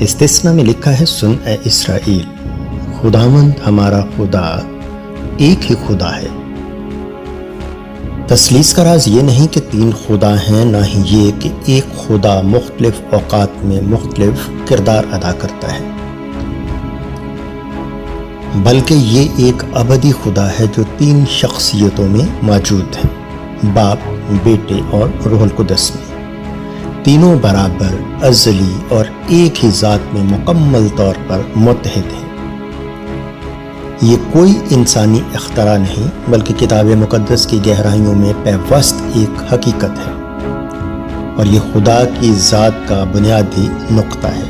استثنا میں لکھا ہے سن اے اسرائیل، خداوند ہمارا خدا ایک ہی خدا ہے۔ تثلیث کا راز یہ نہیں کہ تین خدا ہیں، نہ ہی یہ کہ ایک خدا مختلف اوقات میں مختلف کردار ادا کرتا ہے، بلکہ یہ ایک ابدی خدا ہے جو تین شخصیتوں میں موجود ہے، باپ، بیٹے اور روح القدس میں۔ تینوں برابر، ازلی اور ایک ہی ذات میں مکمل طور پر متحد ہیں۔ یہ کوئی انسانی اختراع نہیں، بلکہ کتاب مقدس کی گہرائیوں میں پیوست ایک حقیقت ہے، اور یہ خدا کی ذات کا بنیادی نقطہ ہے۔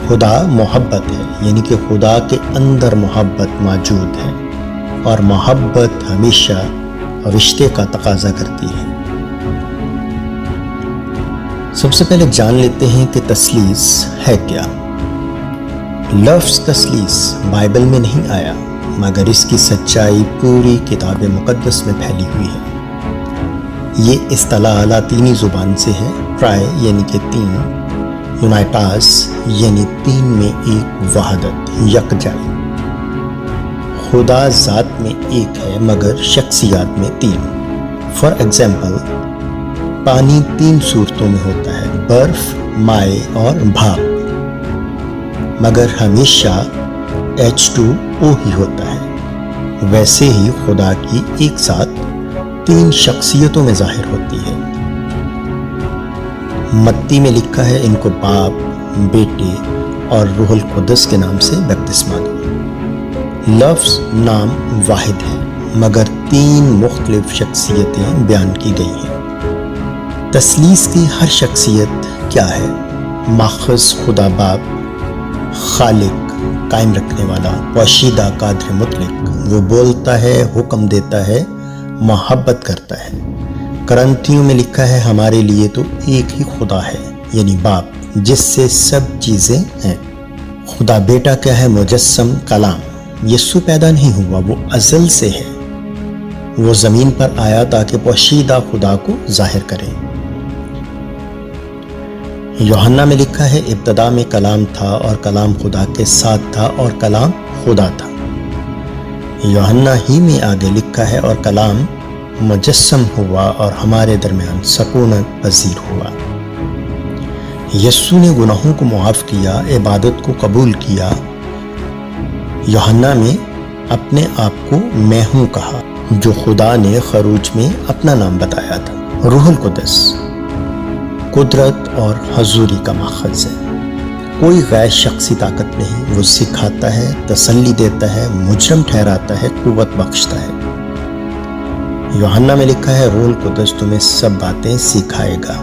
خدا محبت ہے، یعنی کہ خدا کے اندر محبت موجود ہے، اور محبت ہمیشہ رشتے کا تقاضا کرتی ہے۔ سب سے پہلے جان لیتے ہیں کہ تثلیث ہے کیا۔ لفظ تثلیث بائبل میں نہیں آیا، مگر اس کی سچائی پوری کتاب مقدس میں پھیلی ہوئی ہے۔ یہ اصطلاح لاطینی زبان سے ہے، ٹرائے یعنی کہ تین، یونائٹاس یعنی تین میں ایک وحدت، یکجائی۔ خدا ذات میں ایک ہے مگر شخصیات میں تین۔ فار ایگزامپل، پانی تین صورتوں میں ہوتا ہے، برف، مائع اور بھاپ، مگر ہمیشہ H2O ہی ہوتا ہے۔ ویسے ہی خدا کی ایک ذات تین شخصیتوں میں ظاہر ہوتی ہے۔ متی میں لکھا ہے ان کو باپ، بیٹے اور روح القدس کے نام سے بپتسمہ دو۔ لفظ نام واحد ہے مگر تین مختلف شخصیتیں بیان کی گئی ہیں۔ تثلیث کی ہر شخصیت کیا ہے؟ ماخذ خدا باپ، خالق، قائم رکھنے والا، پوشیدہ، قادر مطلق، وہ بولتا ہے، حکم دیتا ہے، محبت کرتا ہے۔ کرنتھیوں میں لکھا ہے ہمارے لیے تو ایک ہی خدا ہے، یعنی باپ، جس سے سب چیزیں ہیں۔ خدا بیٹا کیا ہے؟ مجسم کلام۔ یسوع پیدا نہیں ہوا، وہ ازل سے ہے۔ وہ زمین پر آیا تاکہ پوشیدہ خدا کو ظاہر کرے۔ یوحنا میں لکھا ہے ابتدا میں کلام تھا اور کلام خدا کے ساتھ تھا اور کلام خدا تھا۔ یوحنا ہی میں آگے لکھا ہے اور کلام مجسم ہوا اور ہمارے درمیان سکونت پذیر ہوا۔ یسوع نے گناہوں کو معاف کیا، عبادت کو قبول کیا۔ یوحنا میں اپنے آپ کو میں ہوں کہا، جو خدا نے خروج میں اپنا نام بتایا تھا۔ روح القدس قدرت اور حضوری کا ماخذ ہے۔ کوئی غیر شخصی طاقت نہیں، وہ سکھاتا ہے، تسلی دیتا ہے، مجرم ٹھہراتا ہے، قوت بخشتا ہے۔ یوحنا میں لکھا ہے روح القدس تمہیں سب باتیں سکھائے گا۔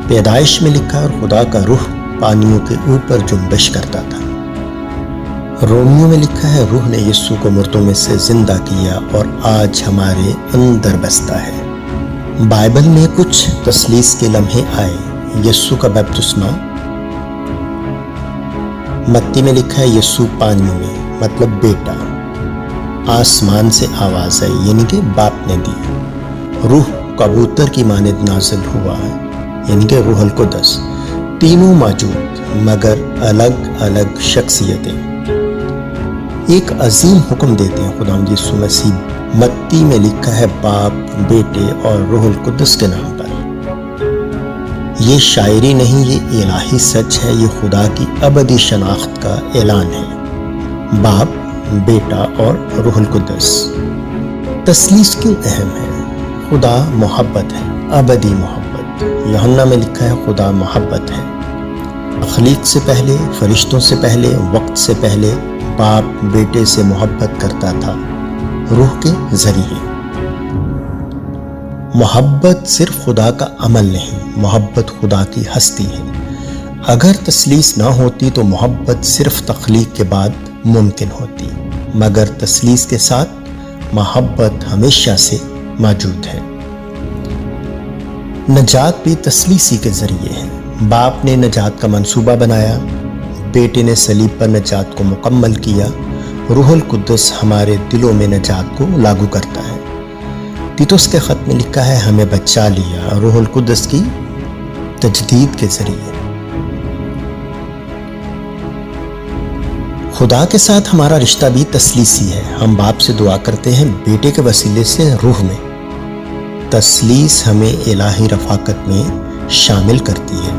پیدائش میں لکھا ہے اور خدا کا روح پانیوں کے اوپر جنبش کرتا تھا۔ رومیوں میں لکھا ہے روح نے یسوع کو مردوں میں سے زندہ کیا اور آج ہمارے اندر بستا ہے۔ بائبل میں کچھ تثلیث کے لمحے آئے۔ یسوع کا بپتسمہ، متی میں لکھا ہے یسوع پانیوں میں، مطلب بیٹا۔ آسمان سے آواز آئی، یعنی کہ باپ نے دی۔ روح کبوتر کی مانند نازل ہوا ہے، یعنی کہ روح القدس۔ تینوں موجود مگر الگ الگ شخصیتیں۔ ایک عظیم حکم دیتے ہیں خداوند یسوع مسیح۔ متی میں لکھا ہے باپ، بیٹے اور روح القدس کے نام پر۔ یہ شاعری نہیں، یہ الہی سچ ہے، یہ خدا کی ابدی شناخت کا اعلان ہے۔ باپ، بیٹا اور روح القدس۔ تثلیث کیوں اہم ہے؟ خدا محبت ہے، ابدی محبت۔ یوحنا میں لکھا ہے خدا محبت ہے۔ تخلیق سے پہلے، فرشتوں سے پہلے، وقت سے پہلے باپ بیٹے سے محبت کرتا تھا، روح کے ذریعے۔ محبت صرف خدا کا عمل نہیں، محبت خدا کی ہستی ہے۔ اگر تثلیث نہ ہوتی تو محبت صرف تخلیق کے بعد ممکن ہوتی، مگر تثلیث کے ساتھ محبت ہمیشہ سے موجود ہے۔ نجات بھی تثلیثی کے ذریعے ہے۔ باپ نے نجات کا منصوبہ بنایا، بیٹے نے صلیب پر نجات کو مکمل کیا، روح القدس ہمارے دلوں میں نجات کو لاگو کرتا ہے۔ تیتوس کے خط میں لکھا ہے ہمیں بچا لیا روح القدس کی تجدید کے ذریعے۔ خدا کے ساتھ ہمارا رشتہ بھی تثلیثی ہے. ہم باپ سے دعا کرتے ہیں بیٹے کے وسیلے سے روح میں. تثلیث ہمیں الہی رفاقت میں شامل کرتی ہے.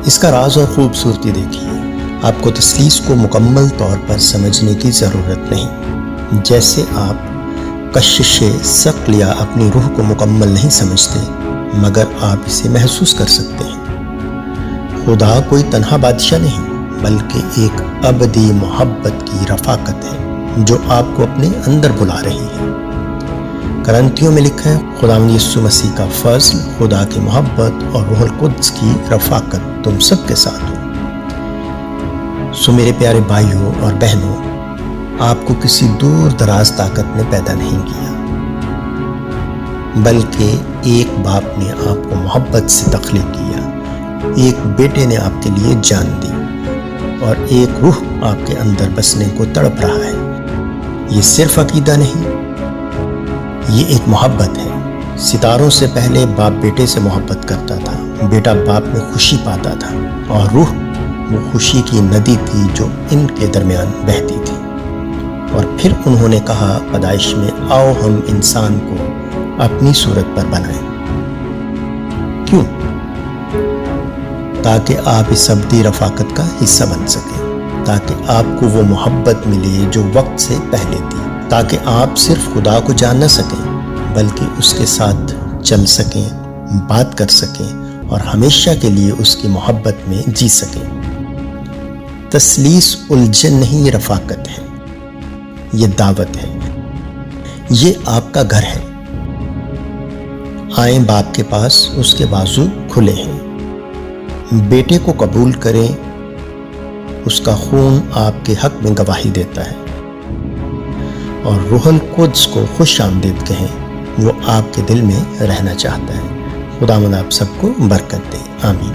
اس کا راز اور خوبصورتی دیکھیے. آپ کو تثلیث کو مکمل طور پر سمجھنے کی ضرورت نہیں. جیسے آپ کشش ثقل یا اپنی روح کو مکمل نہیں سمجھتے مگر آپ اسے محسوس کر سکتے ہیں. خدا کوئی تنہا بادشاہ نہیں بلکہ ایک ابدی محبت کی رفاقت ہے جو آپ کو اپنے اندر بلا رہی ہے. کرنتھیوں میں لکھا ہے خداوند یسوع مسیح کا فضل، خدا کی محبت اور روح القدس کی رفاقت تم سب کے ساتھ ہو. سو میرے پیارے بھائیوں اور بہنوں، آپ کو کسی دور دراز طاقت نے پیدا نہیں کیا بلکہ ایک باپ نے آپ کو محبت سے تخلیق کیا. ایک بیٹے نے آپ کے لیے جان دی اور ایک روح آپ کے اندر بسنے کو تڑپ رہا ہے. یہ صرف عقیدہ نہیں، یہ ایک محبت ہے. ستاروں سے پہلے باپ بیٹے سے محبت کرتا تھا، بیٹا باپ میں خوشی پاتا تھا اور روح وہ خوشی کی ندی تھی جو ان کے درمیان بہتی تھی. اور پھر انہوں نے کہا پیدائش میں آؤ ہم انسان کو اپنی صورت پر بنائیں. کیوں؟ تاکہ آپ اس ابدی رفاقت کا حصہ بن سکیں، تاکہ آپ کو وہ محبت ملے جو وقت سے پہلے تھی، تاکہ آپ صرف خدا کو جان نہ سکیں بلکہ اس کے ساتھ چل سکیں، بات کر سکیں اور ہمیشہ کے لیے اس کی محبت میں جی سکیں. تثلیث الجھن نہیں، یہ رفاقت ہے، یہ دعوت ہے، یہ آپ کا گھر ہے. آئیں باپ کے پاس، اس کے بازو کھلے ہیں. بیٹے کو قبول کریں، اس کا خون آپ کے حق میں گواہی دیتا ہے. اور روح القدس کو خوش آمدید کہیں، وہ آپ کے دل میں رہنا چاہتا ہے. خداوند آپ سب کو برکت دے. آمین.